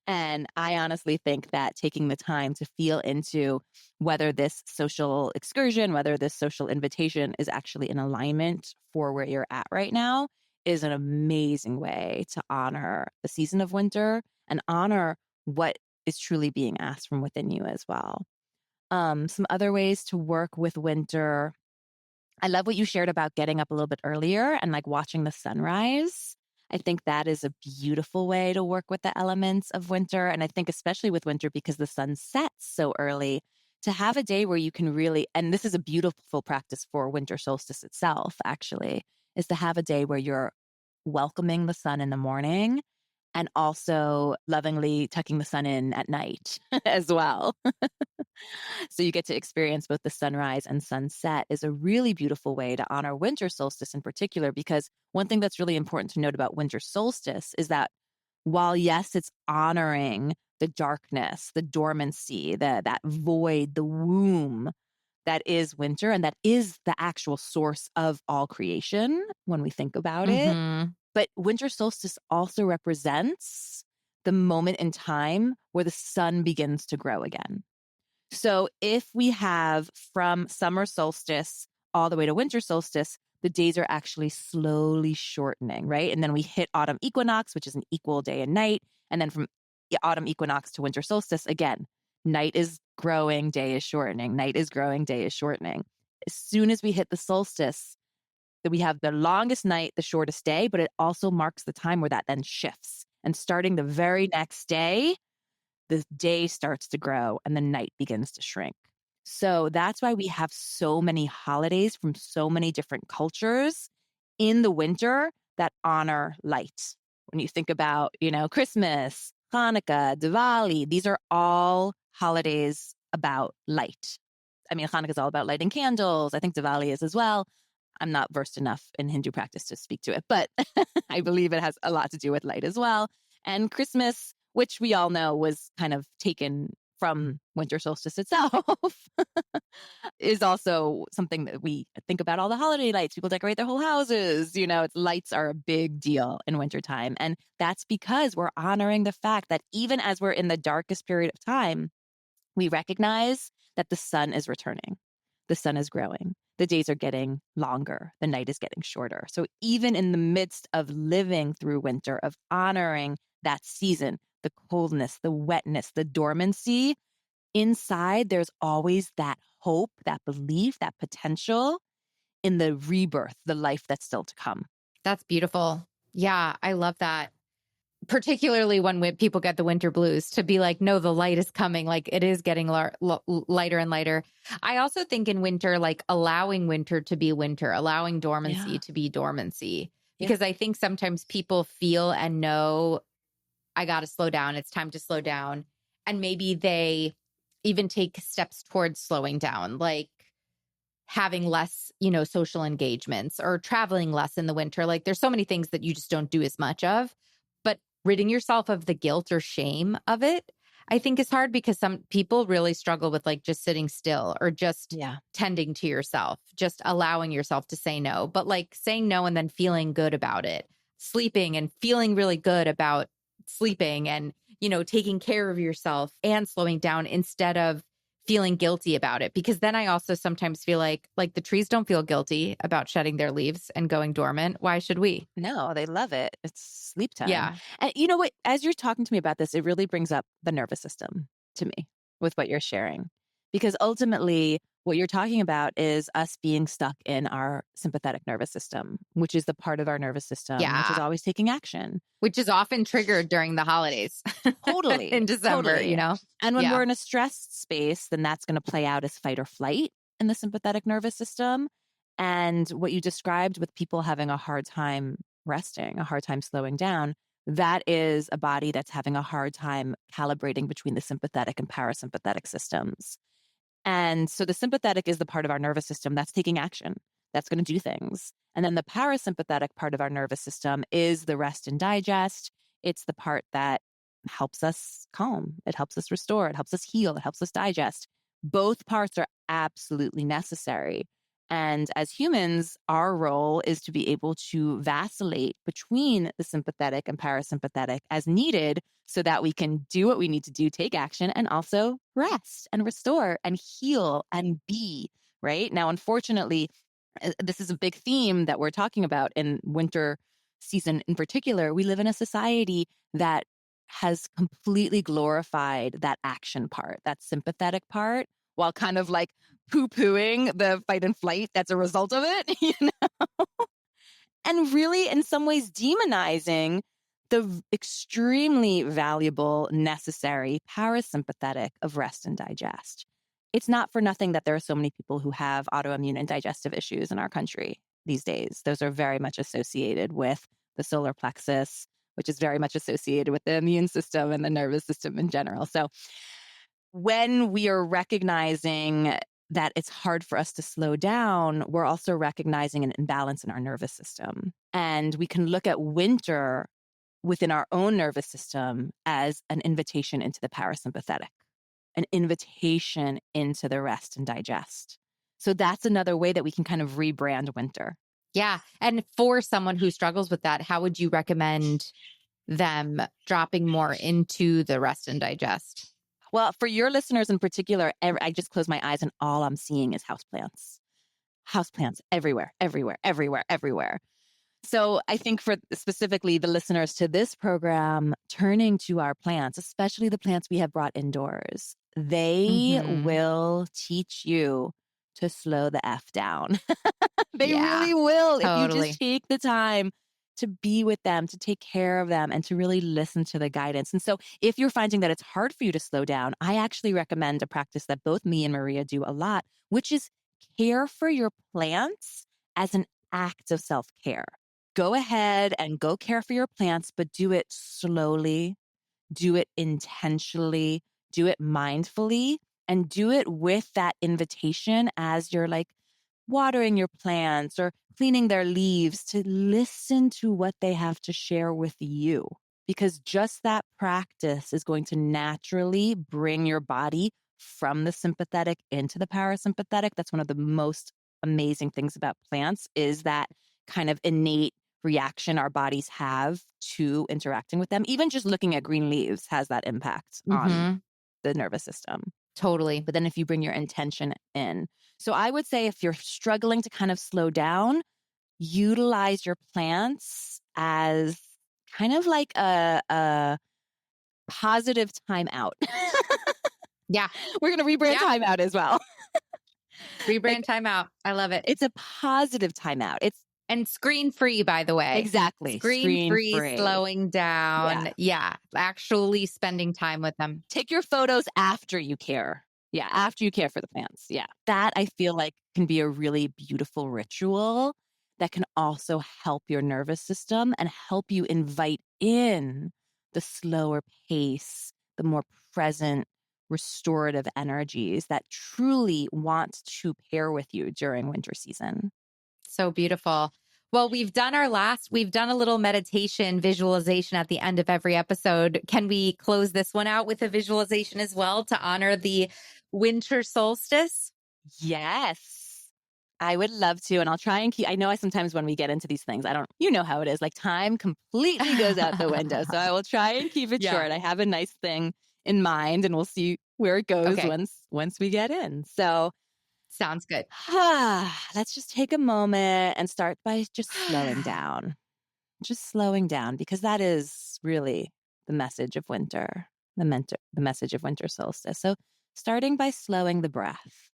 And I honestly think that taking the time to feel into whether this social excursion, whether this social invitation is actually in alignment for where you're at right now is an amazing way to honor the season of winter and honor what is truly being asked from within you as well. Some other ways to work with winter. I love what you shared about getting up a little bit earlier and like watching the sunrise. I think that is a beautiful way to work with the elements of winter. And I think especially with winter, because the sun sets so early, to have a day where you can really, and this is a beautiful practice for winter solstice itself, actually, is to have a day where you're welcoming the sun in the morning and also lovingly tucking the sun in at night as well. So you get to experience both the sunrise and sunset is a really beautiful way to honor winter solstice in particular, because one thing that's really important to note about winter solstice is that while, yes, it's honoring the darkness, the dormancy, that void, the womb that is winter, and that is the actual source of all creation when we think about it. But winter solstice also represents the moment in time where the sun begins to grow again. So if we have from summer solstice all the way to winter solstice, the days are actually slowly shortening, right? And then we hit autumn equinox, which is an equal day and night. And then from autumn equinox to winter solstice, again, night is growing, day is shortening. Night is growing, day is shortening. As soon as we hit the solstice, that we have the longest night, the shortest day, but it also marks the time where that then shifts. And starting the very next day, the day starts to grow and the night begins to shrink. So that's why we have so many holidays from so many different cultures in the winter that honor light. When you think about, Christmas, Hanukkah, Diwali, these are all holidays about light. I mean, Hanukkah is all about lighting candles. I think Diwali is as well. I'm not versed enough in Hindu practice to speak to it, but I believe it has a lot to do with light as well. And Christmas, which we all know was kind of taken from winter solstice itself, is also something that we think about all the holiday lights. People decorate their whole houses. Lights are a big deal in wintertime. And that's because we're honoring the fact that even as we're in the darkest period of time, we recognize that the sun is returning. The sun is growing. The days are getting longer. The night is getting shorter. So even in the midst of living through winter, of honoring that season, the coldness, the wetness, the dormancy, inside there's always that hope, that belief, that potential in the rebirth, the life that's still to come. That's beautiful. Yeah, I love that. Particularly when people get the winter blues, to be like, no, the light is coming. Like it is getting lighter and lighter. I also think in winter, like allowing winter to be winter, allowing dormancy to be dormancy, because I think sometimes people feel and know, I got to slow down. It's time to slow down. And maybe they even take steps towards slowing down, like having less, social engagements or traveling less in the winter. Like there's so many things that you just don't do as much of. But ridding yourself of the guilt or shame of it, I think is hard, because some people really struggle with like just sitting still or just tending to yourself, just allowing yourself to say no, but like saying no and then feeling good about it, sleeping and feeling really good about sleeping and, taking care of yourself and slowing down instead of feeling guilty about it. Because then I also sometimes feel like the trees don't feel guilty about shedding their leaves and going dormant. Why should we? No, they love it. It's sleep time. Yeah. And you know what? As you're talking to me about this, it really brings up the nervous system to me with what you're sharing. Because ultimately, what you're talking about is us being stuck in our sympathetic nervous system, which is the part of our nervous system which is always taking action. Which is often triggered during the holidays. Totally. In December, totally. And when we're in a stressed space, then that's going to play out as fight or flight in the sympathetic nervous system. And what you described with people having a hard time resting, a hard time slowing down, that is a body that's having a hard time calibrating between the sympathetic and parasympathetic systems. And so the sympathetic is the part of our nervous system that's taking action, that's going to do things. And then the parasympathetic part of our nervous system is the rest and digest. It's the part that helps us calm. It helps us restore. It helps us heal. It helps us digest. Both parts are absolutely necessary. And as humans, our role is to be able to vacillate between the sympathetic and parasympathetic as needed so that we can do what we need to do, take action, and also rest and restore and heal and be, right? Now, unfortunately, this is a big theme that we're talking about in winter season in particular. We live in a society that has completely glorified that action part, that sympathetic part, while kind of like poo-pooing the fight and flight that's a result of it, and really in some ways demonizing the extremely valuable, necessary parasympathetic of rest and digest. It's not for nothing that there are so many people who have autoimmune and digestive issues in our country these days. Those are very much associated with the solar plexus, which is very much associated with the immune system and the nervous system in general. So when we are recognizing that it's hard for us to slow down, we're also recognizing an imbalance in our nervous system. And we can look at winter within our own nervous system as an invitation into the parasympathetic, an invitation into the rest and digest. So that's another way that we can kind of rebrand winter. Yeah. And for someone who struggles with that, how would you recommend them dropping more into the rest and digest? Well, for your listeners in particular, I just close my eyes and all I'm seeing is houseplants. houseplants everywhere, everywhere, everywhere, everywhere. So I think for specifically the listeners to this program, turning to our plants, especially the plants we have brought indoors, they will teach you to slow the F down. They really will. If you just take the time to be with them, to take care of them, and to really listen to the guidance. And so if you're finding that it's hard for you to slow down, I actually recommend a practice that both me and Maria do a lot, which is care for your plants as an act of self-care. Go ahead and go care for your plants, but do it slowly, do it intentionally, do it mindfully, and do it with that invitation as you're like watering your plants or cleaning their leaves, to listen to what they have to share with you. Because just that practice is going to naturally bring your body from the sympathetic into the parasympathetic. That's one of the most amazing things about plants, is that kind of innate reaction our bodies have to interacting with them. Even just looking at green leaves has that impact on the nervous system. Totally. But then if you bring your intention in. So I would say if you're struggling to kind of slow down, utilize your plants as kind of like a positive timeout. Yeah. We're going to rebrand timeout as well. Rebrand timeout. I love it. It's a positive timeout. And screen free, by the way. Exactly. Screen free, slowing down. Yeah. Actually spending time with them. Take your photos after you care. Yeah. After you care for the plants. Yeah. That I feel like can be a really beautiful ritual that can also help your nervous system and help you invite in the slower pace, the more present, restorative energies that truly want to pair with you during winter season. So beautiful. Well, we've done a little meditation visualization at the end of every episode. Can we close this one out with a visualization as well to honor the winter solstice? Yes, I would love to. And I'll try and I know sometimes when we get into these things, you know how it is, like time completely goes out the window. So I will try and keep it short. I have a nice thing in mind and we'll see where it goes once we get in. So sounds good. Let's just take a moment and start by just slowing down. Just slowing down, because that is really the message of winter, the message of winter solstice. So starting by slowing the breath.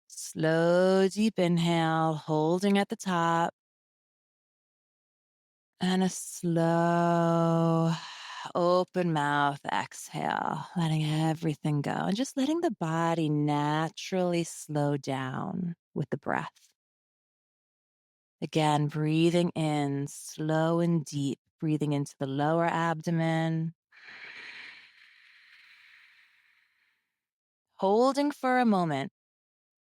Slow, deep inhale, holding at the top. And a slow, open mouth exhale, letting everything go and just letting the body naturally slow down with the breath. Again, breathing in slow and deep, breathing into the lower abdomen. Holding for a moment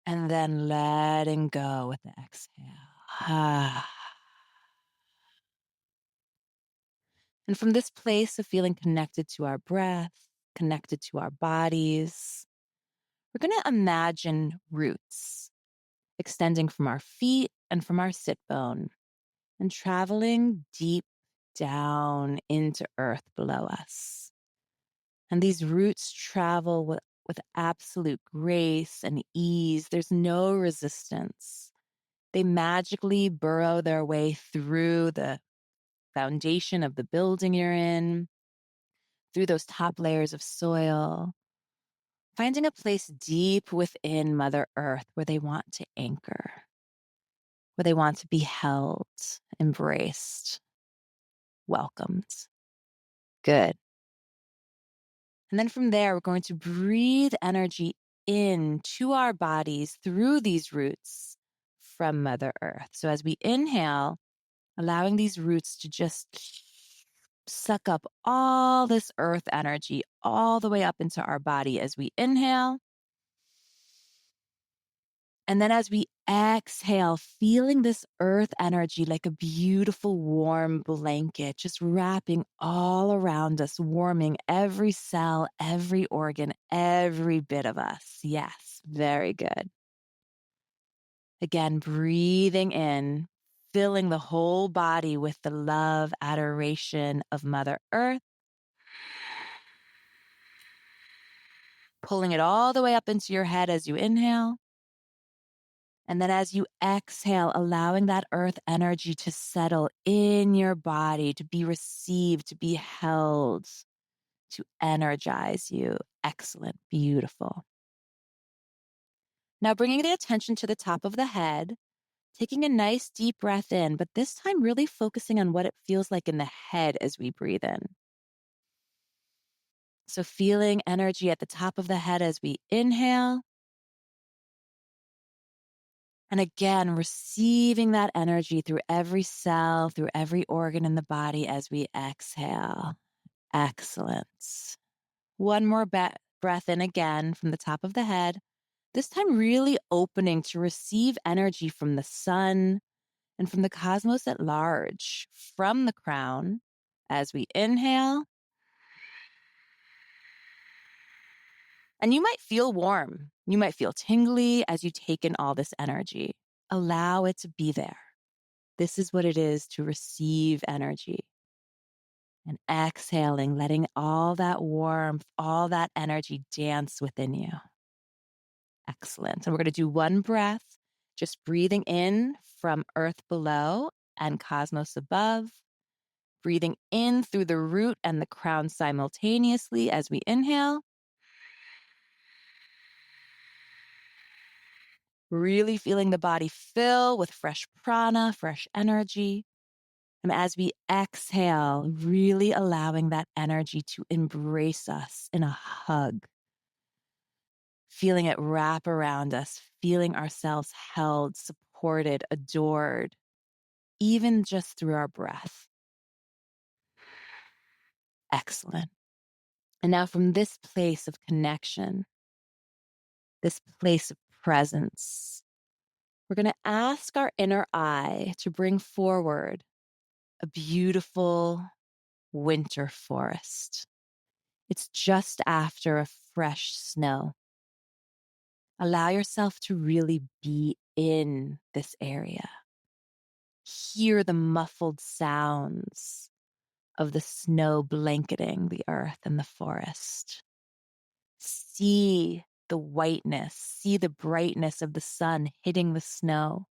and then letting go with the exhale. And from this place of feeling connected to our breath, connected to our bodies, we're going to imagine roots extending from our feet and from our sit bone and traveling deep down into earth below us. And these roots travel with absolute grace and ease. There's no resistance. They magically burrow their way through the foundation of the building you're in, through those top layers of soil, finding a place deep within Mother Earth where they want to anchor, where they want to be held, embraced, welcomed. Good. And then from there, we're going to breathe energy into our bodies through these roots from Mother Earth. So as we inhale, allowing these roots to just suck up all this earth energy all the way up into our body as we inhale. And then as we exhale, feeling this earth energy like a beautiful warm blanket, just wrapping all around us, warming every cell, every organ, every bit of us. Yes, very good. Again, breathing in, filling the whole body with the love, adoration of Mother Earth. pulling it all the way up into your head as you inhale. And then as you exhale, allowing that earth energy to settle in your body, to be received, to be held, to energize you. Excellent. Beautiful. Now bringing the attention to the top of the head, taking a nice deep breath in, but this time really focusing on what it feels like in the head as we breathe in. So feeling energy at the top of the head as we inhale. And again, receiving that energy through every cell, through every organ in the body as we exhale. Excellent. One more breath in again from the top of the head. This time really opening to receive energy from the sun and from the cosmos at large, from the crown as we inhale. And you might feel warm. You might feel tingly as you take in all this energy. Allow it to be there. This is what it is to receive energy. And exhaling, letting all that warmth, all that energy dance within you. Excellent. And we're going to do one breath, just breathing in from earth below and cosmos above. Breathing in through the root and the crown simultaneously as we inhale. Really feeling the body fill with fresh prana, fresh energy. And as we exhale, really allowing that energy to embrace us in a hug. Feeling it wrap around us, feeling ourselves held, supported, adored, even just through our breath. Excellent. And now from this place of connection, this place of presence, we're going to ask our inner eye to bring forward a beautiful winter forest. It's just after a fresh snow. Allow yourself to really be in this area. Hear the muffled sounds of the snow blanketing the earth and the forest. See the whiteness, see the brightness of the sun hitting the snow.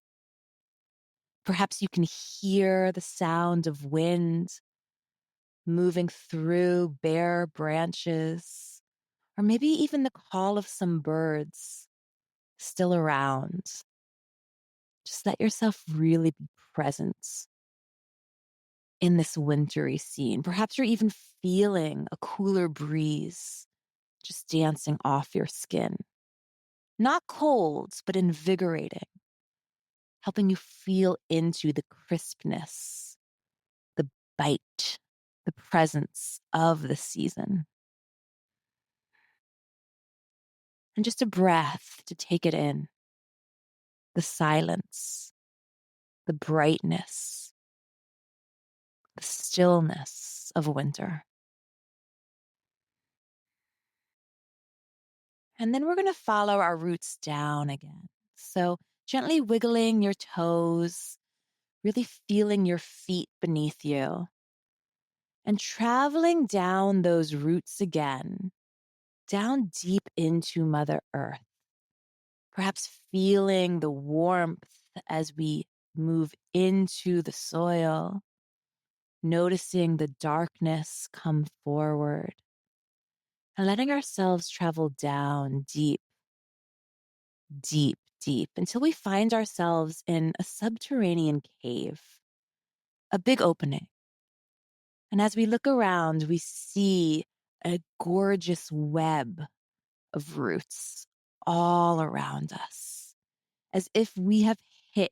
Perhaps you can hear the sound of wind moving through bare branches, or maybe even the call of some birds still around. Just let yourself really be present in this wintry scene. Perhaps you're even feeling a cooler breeze just dancing off your skin. Not cold, but invigorating, helping you feel into the crispness, the bite, the presence of the season. And just a breath to take it in. The silence, the brightness, the stillness of winter. And then we're going to follow our roots down again. So gently wiggling your toes, really feeling your feet beneath you, and traveling down those roots again, down deep into Mother Earth. Perhaps feeling the warmth as we move into the soil, noticing the darkness come forward, and letting ourselves travel down deep, deep, deep until we find ourselves in a subterranean cave, a big opening. And as we look around, we see a gorgeous web of roots all around us, as if we have hit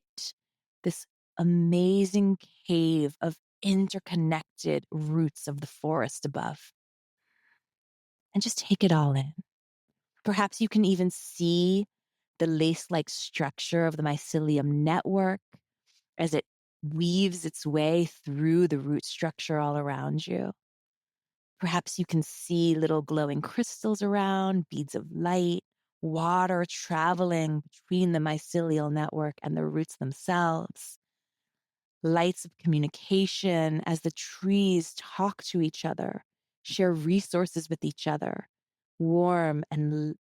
this amazing cave of interconnected roots of the forest above. And just take it all in. Perhaps you can even see the lace-like structure of the mycelium network as it weaves its way through the root structure all around you. Perhaps you can see little glowing crystals around, beads of light, water traveling between the mycelial network and the roots themselves. Lights of communication as the trees talk to each other, share resources with each other, warm, and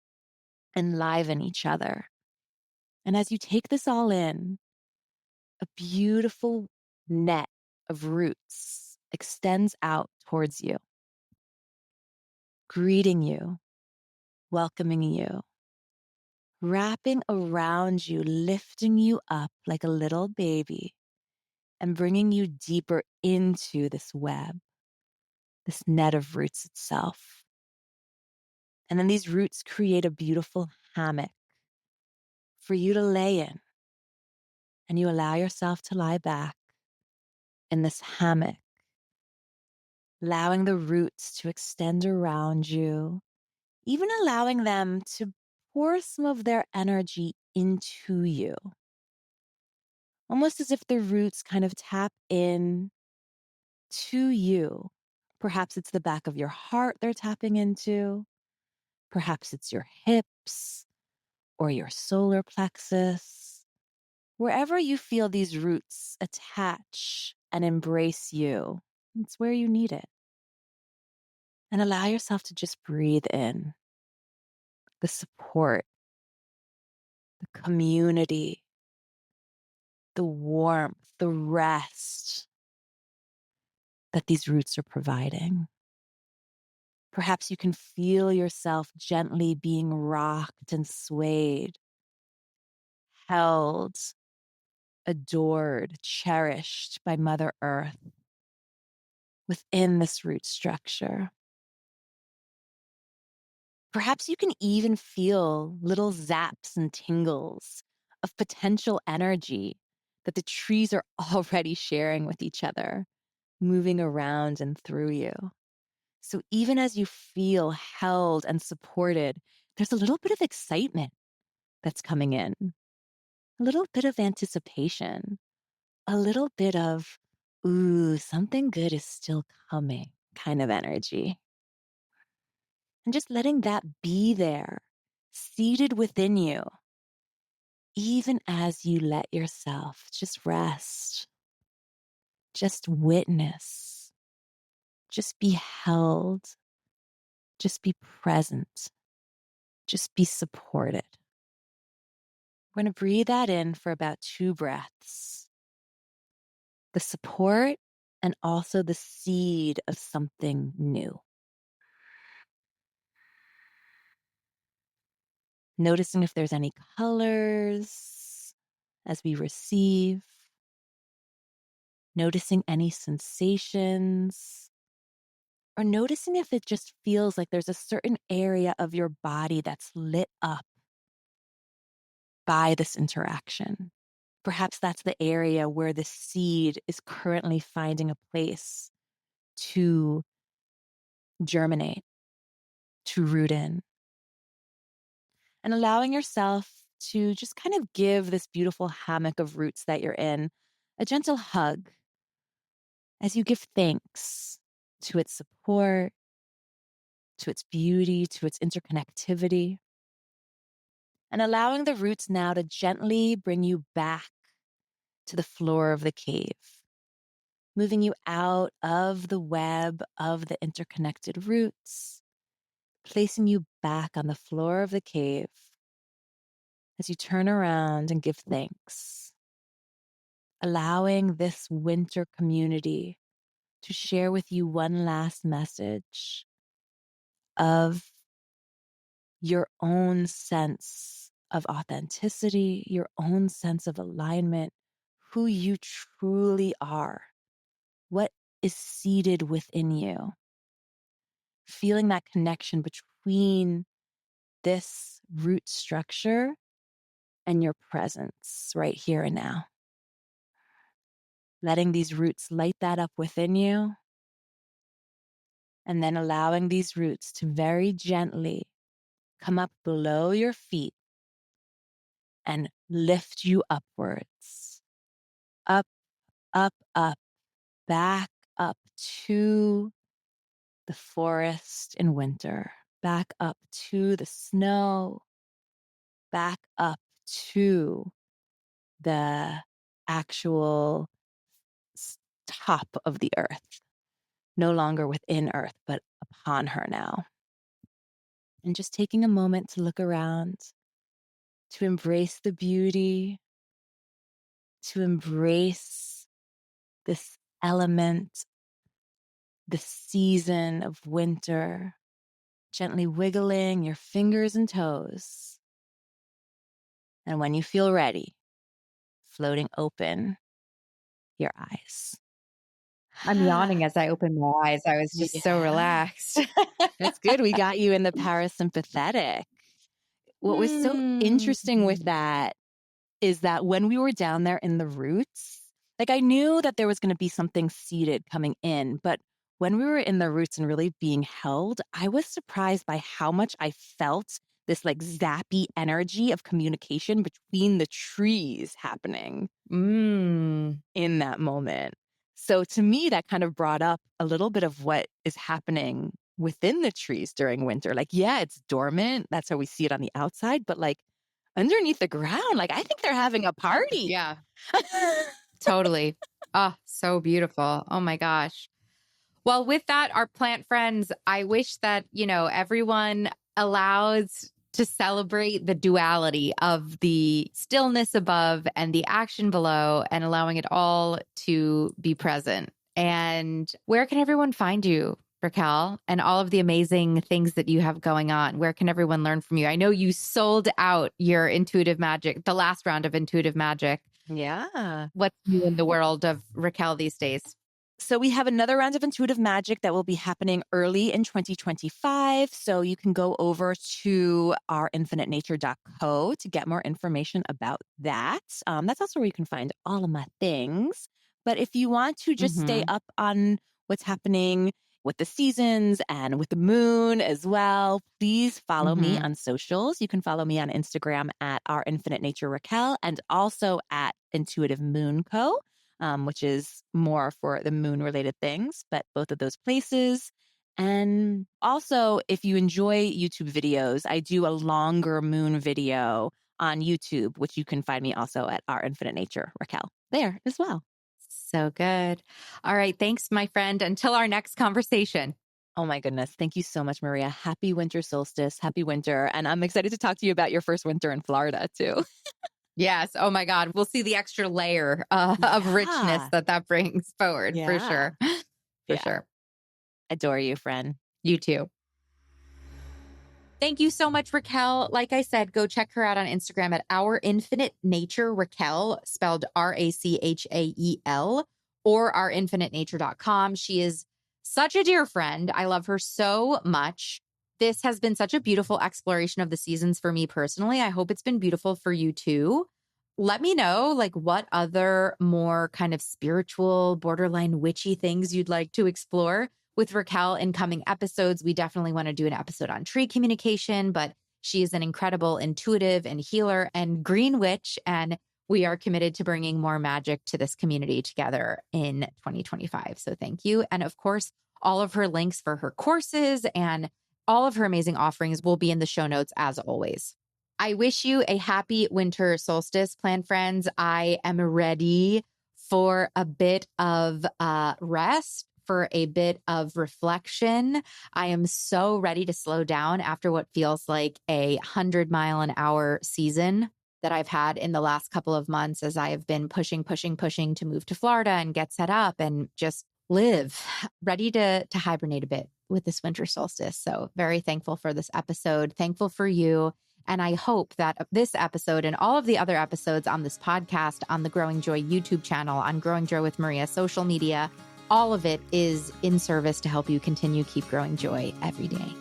enliven each other. And as you take this all in, a beautiful net of roots extends out towards you, greeting you, welcoming you, wrapping around you, lifting you up like a little baby, and bringing you deeper into this web, this net of roots itself. And then these roots create a beautiful hammock for you to lay in. And you allow yourself to lie back in this hammock, allowing the roots to extend around you, even allowing them to pour some of their energy into you, almost as if the roots kind of tap in to you. Perhaps it's the back of your heart they're tapping into. Perhaps it's your hips or your solar plexus. Wherever you feel these roots attach and embrace you, it's where you need it. And allow yourself to just breathe in the support, the community, the warmth, the rest that these roots are providing. Perhaps you can feel yourself gently being rocked and swayed, held, adored, cherished by Mother Earth within this root structure. Perhaps you can even feel little zaps and tingles of potential energy that the trees are already sharing with each other, moving around and through you. So even as you feel held and supported, there's a little bit of excitement that's coming in, a little bit of anticipation, a little bit of, ooh, something good is still coming kind of energy. And just letting that be there, seated within you, even as you let yourself just rest, just witness, just be held, just be present, just be supported. We're going to breathe that in for about 2 breaths. The support and also the seed of something new. Noticing if there's any colors as we receive, noticing any sensations, or noticing if it just feels like there's a certain area of your body that's lit up by this interaction. Perhaps that's the area where the seed is currently finding a place to germinate, to root in, and allowing yourself to just kind of give this beautiful hammock of roots that you're in a gentle hug as you give thanks to its support, to its beauty, to its interconnectivity, and allowing the roots now to gently bring you back to the floor of the cave, moving you out of the web of the interconnected roots, placing you back on the floor of the cave as you turn around and give thanks, allowing this winter community to share with you one last message of your own sense of authenticity, your own sense of alignment, who you truly are, what is seated within you. Feeling that connection between this root structure and your presence right here and now. Letting these roots light that up within you, and then allowing these roots to very gently come up below your feet and lift you upwards, up, up, up, back up to the forest in winter, back up to the snow, back up to the actual top of the earth, no longer within earth, but upon her now. and just taking a moment to look around, to embrace the beauty, to embrace this element, the season of winter, gently wiggling your fingers and toes. And when you feel ready, floating open your eyes. I'm yawning as I open my eyes. I was just so Yeah, relaxed. that's good. We got you in the parasympathetic. What was so interesting with that is that when we were down there in the roots, like I knew that there was going to be something seated coming in, but when we were in the roots and really being held, I was surprised by how much I felt this like zappy energy of communication between the trees happening in that moment. So to me, that kind of brought up a little bit of what is happening within the trees during winter. Like, yeah, it's dormant. That's how we see it on the outside, but like underneath the ground, like I think they're having a party. Yeah, totally. Oh, so beautiful. Oh my gosh. Well, with that, our plant friends, I wish that, everyone allows to celebrate the duality of the stillness above and the action below and allowing it all to be present. And where can everyone find you, Raquel, and all of the amazing things that you have going on? Where can everyone learn from you? I know you sold out your intuitive magic, the last round of intuitive magic. Yeah. What's new in the world of Raquel these days? So we have another round of intuitive magic that will be happening early in 2025. So you can go over to our infinitenature.co to get more information about that. That's also where you can find all of my things. But if you want to just stay up on what's happening with the seasons and with the moon as well, please follow me on socials. You can follow me on Instagram at Our Infinite Nature Raquel and also at Intuitive Moon Co. Which is more for the moon related things, but both of those places. And also, if you enjoy YouTube videos, I do a longer moon video on YouTube, which you can find me also at Our Infinite Nature Raquel there as well. So good. All right. Thanks, my friend. Until our next conversation. Oh my goodness. Thank you so much, Maria. Happy winter solstice. Happy winter. And I'm excited to talk to you about your first winter in Florida too. Yes. Oh my God. We'll see the extra layer of richness that brings forward for sure. For sure. Adore you, friend. You too. Thank you so much, Raquel. Like I said, go check her out on Instagram at Our Infinite Nature Raquel, spelled Rachael, or ourinfinitenature.com. She is such a dear friend. I love her so much. This has been such a beautiful exploration of the seasons for me personally. I hope it's been beautiful for you too. Let me know what other more kind of spiritual, borderline witchy things you'd like to explore with Raquel in coming episodes. We definitely want to do an episode on tree communication, but she is an incredible intuitive and healer and green witch. And we are committed to bringing more magic to this community together in 2025. So thank you. And of course, all of her links for her courses and all of her amazing offerings will be in the show notes as always. I wish you a happy winter solstice, plant friends. I am ready for a bit of rest, for a bit of reflection. I am so ready to slow down after what feels like 100-mile-an-hour season that I've had in the last couple of months as I have been pushing to move to Florida and get set up and just live, ready to hibernate a bit with this winter solstice. So very thankful for this episode, thankful for you. And I hope that this episode and all of the other episodes on this podcast, on the Growing Joy YouTube channel, on Growing Joy with Maria social media, all of it is in service to help you keep growing joy every day.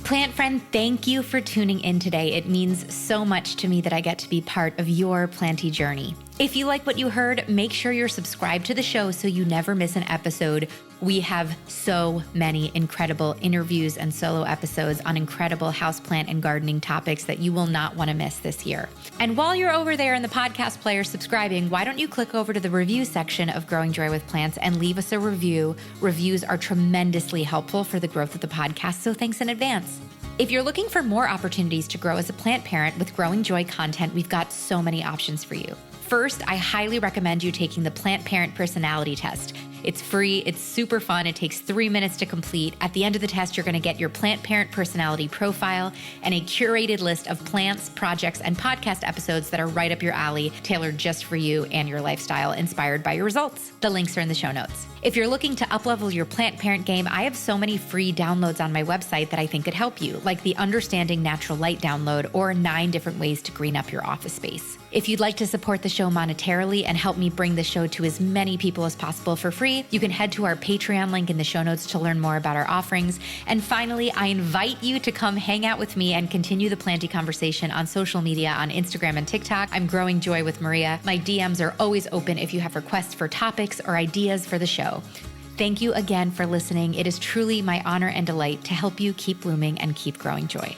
Plant friend, thank you for tuning in today. It means so much to me that I get to be part of your planty journey. If you like what you heard, make sure you're subscribed to the show so you never miss an episode. We have so many incredible interviews and solo episodes on incredible houseplant and gardening topics that you will not want to miss this year. And while you're over there in the podcast player subscribing, why don't you click over to the review section of Growing Joy with Plants and leave us a review. Reviews are tremendously helpful for the growth of the podcast, so thanks in advance. If you're looking for more opportunities to grow as a plant parent with Growing Joy content, we've got so many options for you. First, I highly recommend you taking the Plant Parent Personality Test. It's free. It's super fun. It takes 3 minutes to complete. At the end of the test, you're going to get your plant parent personality profile and a curated list of plants, projects, and podcast episodes that are right up your alley, tailored just for you and your lifestyle, inspired by your results. The links are in the show notes. If you're looking to uplevel your plant parent game, I have so many free downloads on my website that I think could help you, like the Understanding Natural Light download or 9 different ways to green up your office space. If you'd like to support the show monetarily and help me bring the show to as many people as possible for free, you can head to our Patreon link in the show notes to learn more about our offerings. And finally, I invite you to come hang out with me and continue the planty conversation on social media, on Instagram and TikTok. I'm Growing Joy with Maria. My DMs are always open if you have requests for topics or ideas for the show. Thank you again for listening. It is truly my honor and delight to help you keep blooming and keep growing joy.